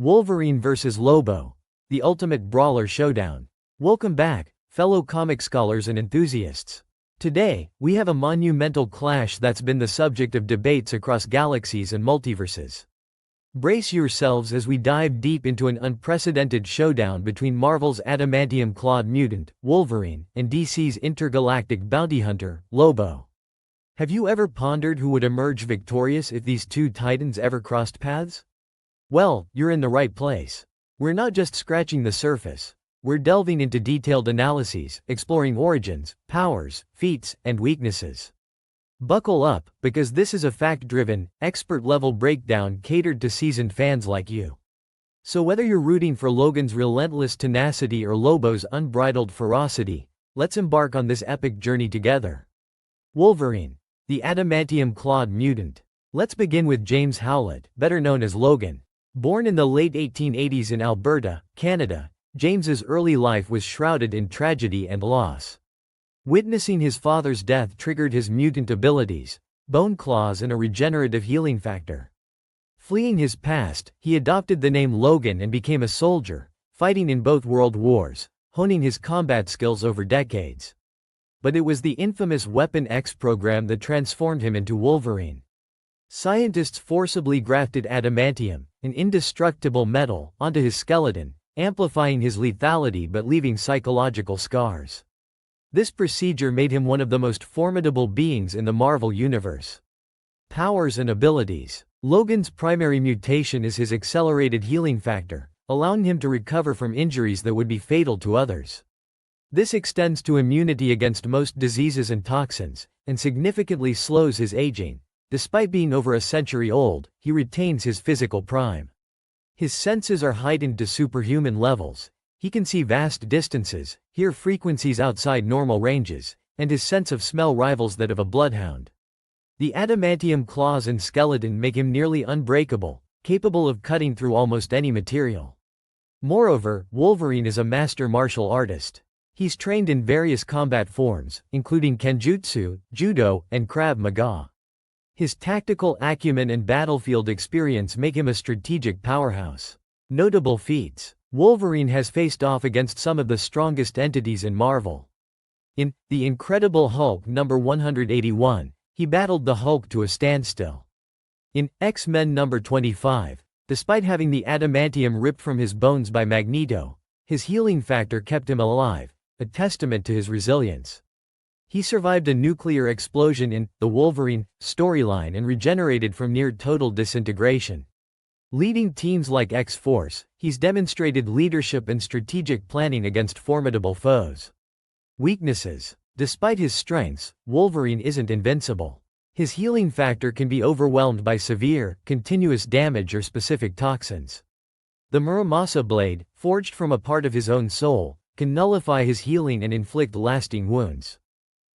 Wolverine vs. Lobo, the ultimate brawler showdown. Welcome back, fellow comic scholars and enthusiasts. Today, we have a monumental clash that's been the subject of debates across galaxies and multiverses. Brace yourselves as we dive deep into an unprecedented showdown between Marvel's adamantium-clawed mutant, Wolverine, and DC's intergalactic bounty hunter, Lobo. Have you ever pondered who would emerge victorious if these two titans ever crossed paths? Well, you're in the right place. We're not just scratching the surface. We're delving into detailed analyses, exploring origins, powers, feats, and weaknesses. Buckle up, because this is a fact-driven, expert-level breakdown catered to seasoned fans like you. So whether you're rooting for Logan's relentless tenacity or Lobo's unbridled ferocity, let's embark on this epic journey together. Wolverine, the adamantium-clawed mutant. Let's begin with James Howlett, better known as Logan. Born in the late 1880s in Alberta, Canada, James's early life was shrouded in tragedy and loss. Witnessing his father's death triggered his mutant abilities, bone claws and a regenerative healing factor. Fleeing his past, he adopted the name Logan and became a soldier, fighting in both world wars, honing his combat skills over decades. But it was the infamous Weapon X program that transformed him into Wolverine. Scientists forcibly grafted adamantium, an indestructible metal, onto his skeleton, amplifying his lethality but leaving psychological scars. This procedure made him one of the most formidable beings in the Marvel Universe. Powers and abilities. Logan's primary mutation is his accelerated healing factor, allowing him to recover from injuries that would be fatal to others. This extends to immunity against most diseases and toxins, and significantly slows his aging. Despite being over a century old, he retains his physical prime. His senses are heightened to superhuman levels. He can see vast distances, hear frequencies outside normal ranges, and his sense of smell rivals that of a bloodhound. The adamantium claws and skeleton make him nearly unbreakable, capable of cutting through almost any material. Moreover, Wolverine is a master martial artist. He's trained in various combat forms, including kenjutsu, judo, and Krav Maga. His tactical acumen and battlefield experience make him a strategic powerhouse. Notable feats. Wolverine has faced off against some of the strongest entities in Marvel. In The Incredible Hulk number 181, he battled the Hulk to a standstill. In X-Men number 25, despite having the adamantium ripped from his bones by Magneto, his healing factor kept him alive, a testament to his resilience. He survived a nuclear explosion in the Wolverine storyline and regenerated from near-total disintegration. Leading teams like X-Force, he's demonstrated leadership and strategic planning against formidable foes. Weaknesses. Despite his strengths, Wolverine isn't invincible. His healing factor can be overwhelmed by severe, continuous damage or specific toxins. The Muramasa blade, forged from a part of his own soul, can nullify his healing and inflict lasting wounds.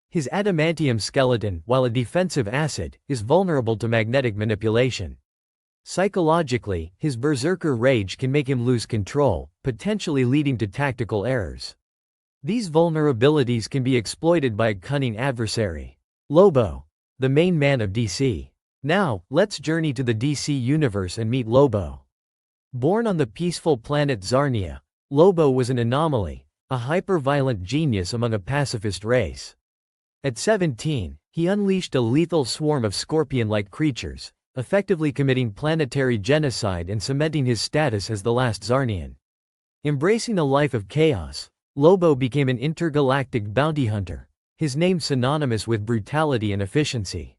His adamantium skeleton, while a defensive asset, is vulnerable to magnetic manipulation. Psychologically, his berserker rage can make him lose control, potentially leading to tactical errors. These vulnerabilities can be exploited by a cunning adversary. Lobo, the main man of DC. Now, let's journey to the DC universe and meet Lobo. Born on the peaceful planet Zarnia, Lobo was an anomaly, a hyper-violent genius among a pacifist race. At 17, he unleashed a lethal swarm of scorpion-like creatures, effectively committing planetary genocide and cementing his status as the last Zarnian. Embracing a life of chaos, Lobo became an intergalactic bounty hunter, his name synonymous with brutality and efficiency.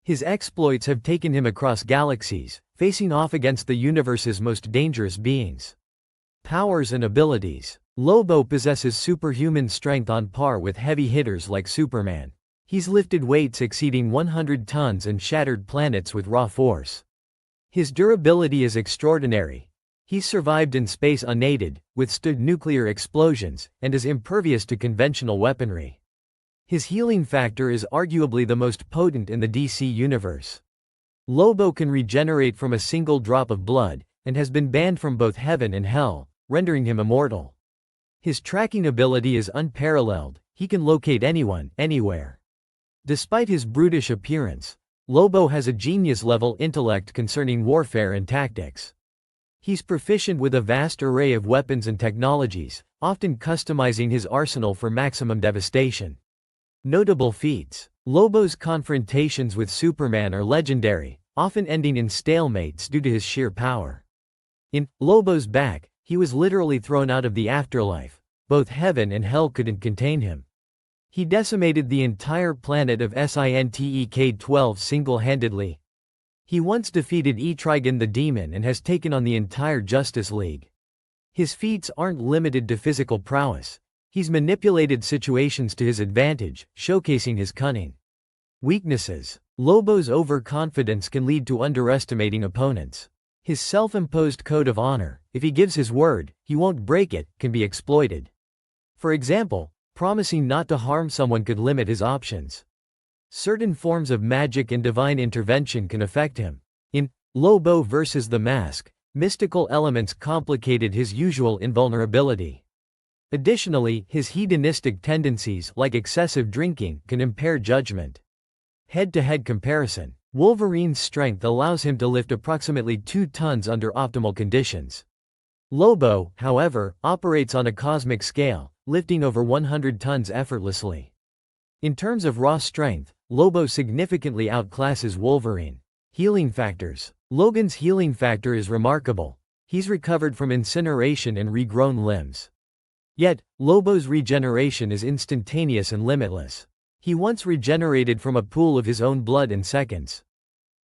His exploits have taken him across galaxies, facing off against the universe's most dangerous beings. Powers and abilities. Lobo possesses superhuman strength on par with heavy hitters like Superman. He's lifted weights exceeding 100 tons and shattered planets with raw force. His durability is extraordinary. He's survived in space unaided, withstood nuclear explosions, and is impervious to conventional weaponry. His healing factor is arguably the most potent in the DC universe. Lobo can regenerate from a single drop of blood, and has been banned from both heaven and hell, rendering him immortal. His tracking ability is unparalleled. He can locate anyone, anywhere. Despite his brutish appearance, Lobo has a genius-level intellect concerning warfare and tactics. He's proficient with a vast array of weapons and technologies, often customizing his arsenal for maximum devastation. Notable feats. Lobo's confrontations with Superman are legendary, often ending in stalemates due to his sheer power. In Lobo's Back, he was literally thrown out of the afterlife. Both heaven and hell couldn't contain him. He decimated the entire planet of Sintek-12 single-handedly. He once defeated Etrigan the Demon and has taken on the entire Justice League. His feats aren't limited to physical prowess. He's manipulated situations to his advantage, showcasing his cunning. Weaknesses. Lobo's overconfidence can lead to underestimating opponents. His self-imposed code of honor, if he gives his word, he won't break it, can be exploited. For example, promising not to harm someone could limit his options. Certain forms of magic and divine intervention can affect him. In Lobo vs. the Mask, mystical elements complicated his usual invulnerability. Additionally, his hedonistic tendencies, like excessive drinking, can impair judgment. Head-to-head comparison. Wolverine's strength allows him to lift approximately 2 tons under optimal conditions. Lobo, however, operates on a cosmic scale, lifting over 100 tons effortlessly. In terms of raw strength, Lobo significantly outclasses Wolverine. Healing factors. Logan's healing factor is remarkable. He's recovered from incineration and regrown limbs. Yet, Lobo's regeneration is instantaneous and limitless. He once regenerated from a pool of his own blood in seconds.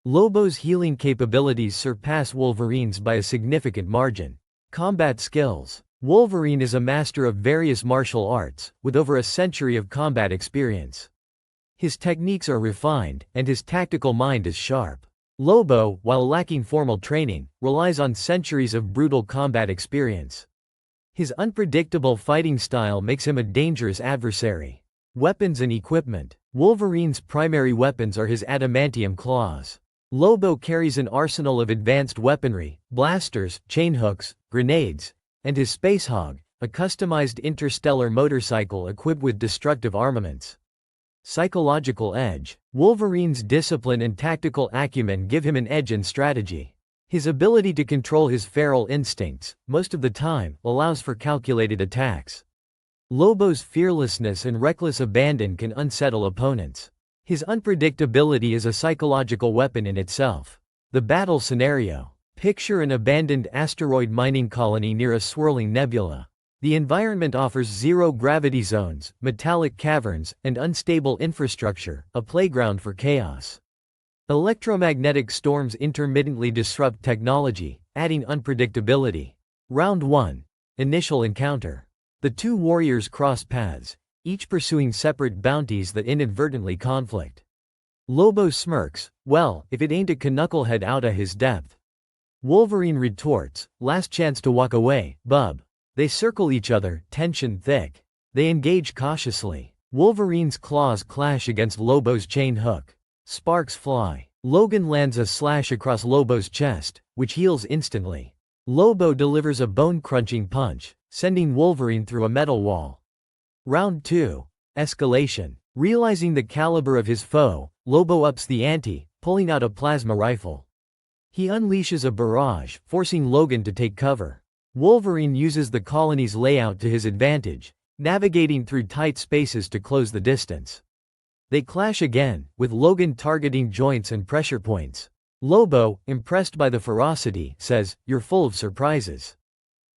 Lobo's healing capabilities surpass Wolverine's by a significant margin. Combat skills. Wolverine is a master of various martial arts, with over a century of combat experience. His techniques are refined, and his tactical mind is sharp. Lobo, while lacking formal training, relies on centuries of brutal combat experience. His unpredictable fighting style makes him a dangerous adversary. Weapons and equipment. Wolverine's primary weapons are his adamantium claws. Lobo carries an arsenal of advanced weaponry, blasters, chainhooks, grenades, and his Space Hog, a customized interstellar motorcycle equipped with destructive armaments. Psychological edge. Wolverine's discipline and tactical acumen give him an edge in strategy. His ability to control his feral instincts, most of the time, allows for calculated attacks. Lobo's fearlessness and reckless abandon can unsettle opponents. His unpredictability is a psychological weapon in itself. The battle scenario. Picture an abandoned asteroid mining colony near a swirling nebula. The environment offers zero-gravity zones, metallic caverns, and unstable infrastructure, a playground for chaos. Electromagnetic storms intermittently disrupt technology, adding unpredictability. Round 1. Initial encounter. The two warriors cross paths, each pursuing separate bounties that inadvertently conflict. Lobo smirks, well, if it ain't a knucklehead outta his depth. Wolverine retorts, last chance to walk away, bub. They circle each other, tension thick. They engage cautiously. Wolverine's claws clash against Lobo's chain hook. Sparks fly. Logan lands a slash across Lobo's chest, which heals instantly. Lobo delivers a bone-crunching punch, sending Wolverine through a metal wall. Round 2. Escalation. Realizing the caliber of his foe, Lobo ups the ante, pulling out a plasma rifle. He unleashes a barrage, forcing Logan to take cover. Wolverine uses the colony's layout to his advantage, navigating through tight spaces to close the distance. They clash again, with Logan targeting joints and pressure points. Lobo, impressed by the ferocity, says, "You're full of surprises."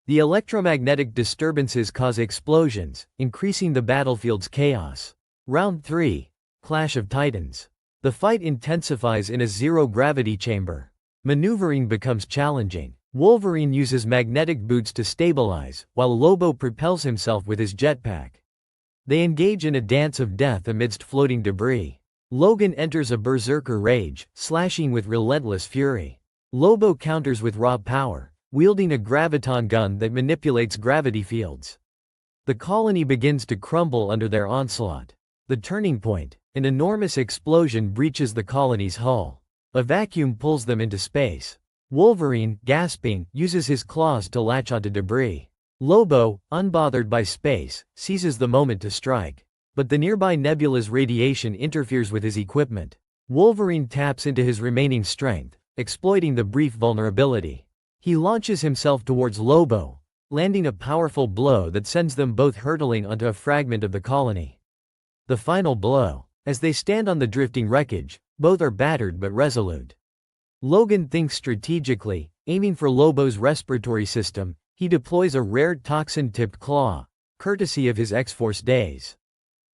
The electromagnetic disturbances cause explosions, increasing the battlefield's chaos. Round 3. Clash of Titans. The fight intensifies in a zero-gravity chamber. Maneuvering becomes challenging. Wolverine uses magnetic boots to stabilize, while Lobo propels himself with his jetpack. They engage in a dance of death amidst floating debris. Logan enters a berserker rage, slashing with relentless fury. Lobo counters with raw power, wielding a graviton gun that manipulates gravity fields. The colony begins to crumble under their onslaught. The turning point. An enormous explosion breaches the colony's hull. A vacuum pulls them into space. Wolverine, gasping, uses his claws to latch onto debris. Lobo, unbothered by space, seizes the moment to strike. But the nearby nebula's radiation interferes with his equipment. Wolverine taps into his remaining strength, exploiting the brief vulnerability. He launches himself towards Lobo, landing a powerful blow that sends them both hurtling onto a fragment of the colony. The final blow. As they stand on the drifting wreckage, both are battered but resolute. Logan thinks strategically, aiming for Lobo's respiratory system. He deploys a rare toxin-tipped claw, courtesy of his X-Force days.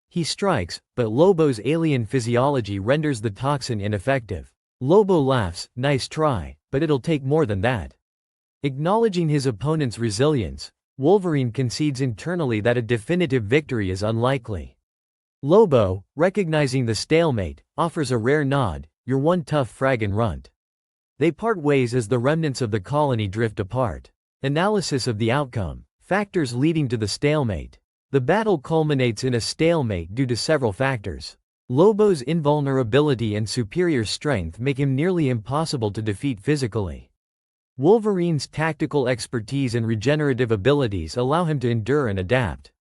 He strikes, but Lobo's alien physiology renders the toxin ineffective. Lobo laughs, "Nice try, but it'll take more than that." Acknowledging his opponent's resilience, Wolverine concedes internally that a definitive victory is unlikely. Lobo, recognizing the stalemate, offers a rare nod, "You're one tough fraggin' runt." They part ways as the remnants of the colony drift apart. Analysis of the outcome. Factors leading to the stalemate. The battle culminates in a stalemate due to several factors. Lobo's invulnerability and superior strength make him nearly impossible to defeat physically. Wolverine's tactical expertise and regenerative abilities allow him to endure and adapt.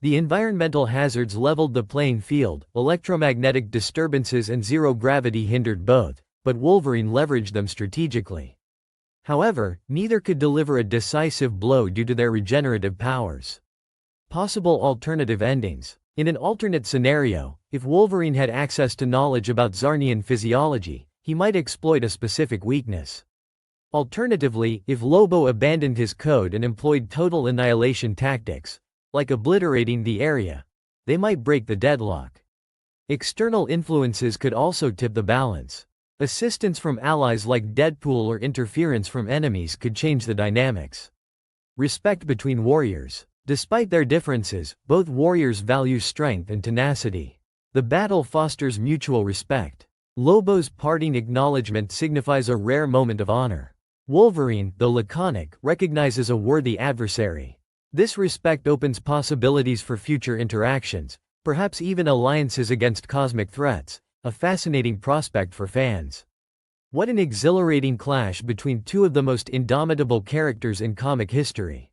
The environmental hazards leveled the playing field. Electromagnetic disturbances and zero gravity hindered both, but Wolverine leveraged them strategically. However, neither could deliver a decisive blow due to their regenerative powers. Possible alternative endings. In an alternate scenario, if Wolverine had access to knowledge about Zarnian physiology, he might exploit a specific weakness. Alternatively, if Lobo abandoned his code and employed total annihilation tactics, like obliterating the area, they might break the deadlock. External influences could also tip the balance. Assistance from allies like Deadpool or interference from enemies could change the dynamics. Respect between warriors. Despite their differences, both warriors value strength and tenacity. The battle fosters mutual respect. Lobo's parting acknowledgement signifies a rare moment of honor. Wolverine, though laconic, recognizes a worthy adversary. This respect opens possibilities for future interactions, perhaps even alliances against cosmic threats, a fascinating prospect for fans. What an exhilarating clash between two of the most indomitable characters in comic history.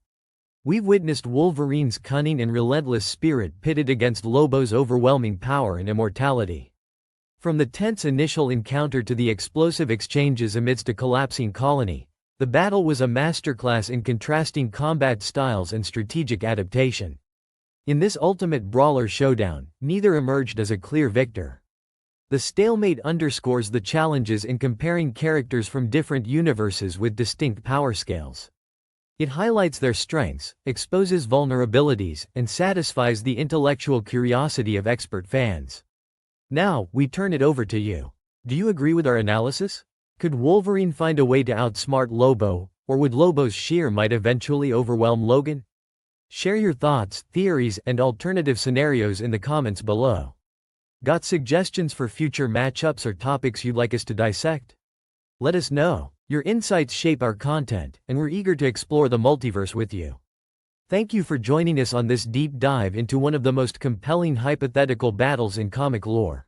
We've witnessed Wolverine's cunning and relentless spirit pitted against Lobo's overwhelming power and immortality. From the tense initial encounter to the explosive exchanges amidst a collapsing colony, the battle was a masterclass in contrasting combat styles and strategic adaptation. In this ultimate brawler showdown, neither emerged as a clear victor. The stalemate underscores the challenges in comparing characters from different universes with distinct power scales. It highlights their strengths, exposes vulnerabilities, and satisfies the intellectual curiosity of expert fans. Now, we turn it over to you. Do you agree with our analysis? Could Wolverine find a way to outsmart Lobo, or would Lobo's sheer might eventually overwhelm Logan? Share your thoughts, theories, and alternative scenarios in the comments below. Got suggestions for future matchups or topics you'd like us to dissect? Let us know. Your insights shape our content, and we're eager to explore the multiverse with you. Thank you for joining us on this deep dive into one of the most compelling hypothetical battles in comic lore.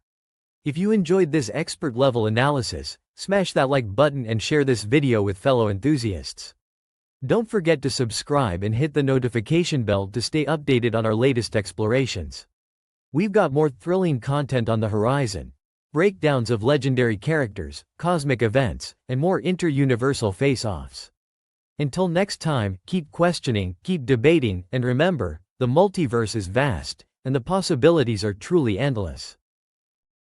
If you enjoyed this expert-level analysis, smash that like button and share this video with fellow enthusiasts. Don't forget to subscribe and hit the notification bell to stay updated on our latest explorations. We've got more thrilling content on the horizon. Breakdowns of legendary characters, cosmic events, and more inter-universal face-offs. Until next time, keep questioning, keep debating, and remember, the multiverse is vast, and the possibilities are truly endless.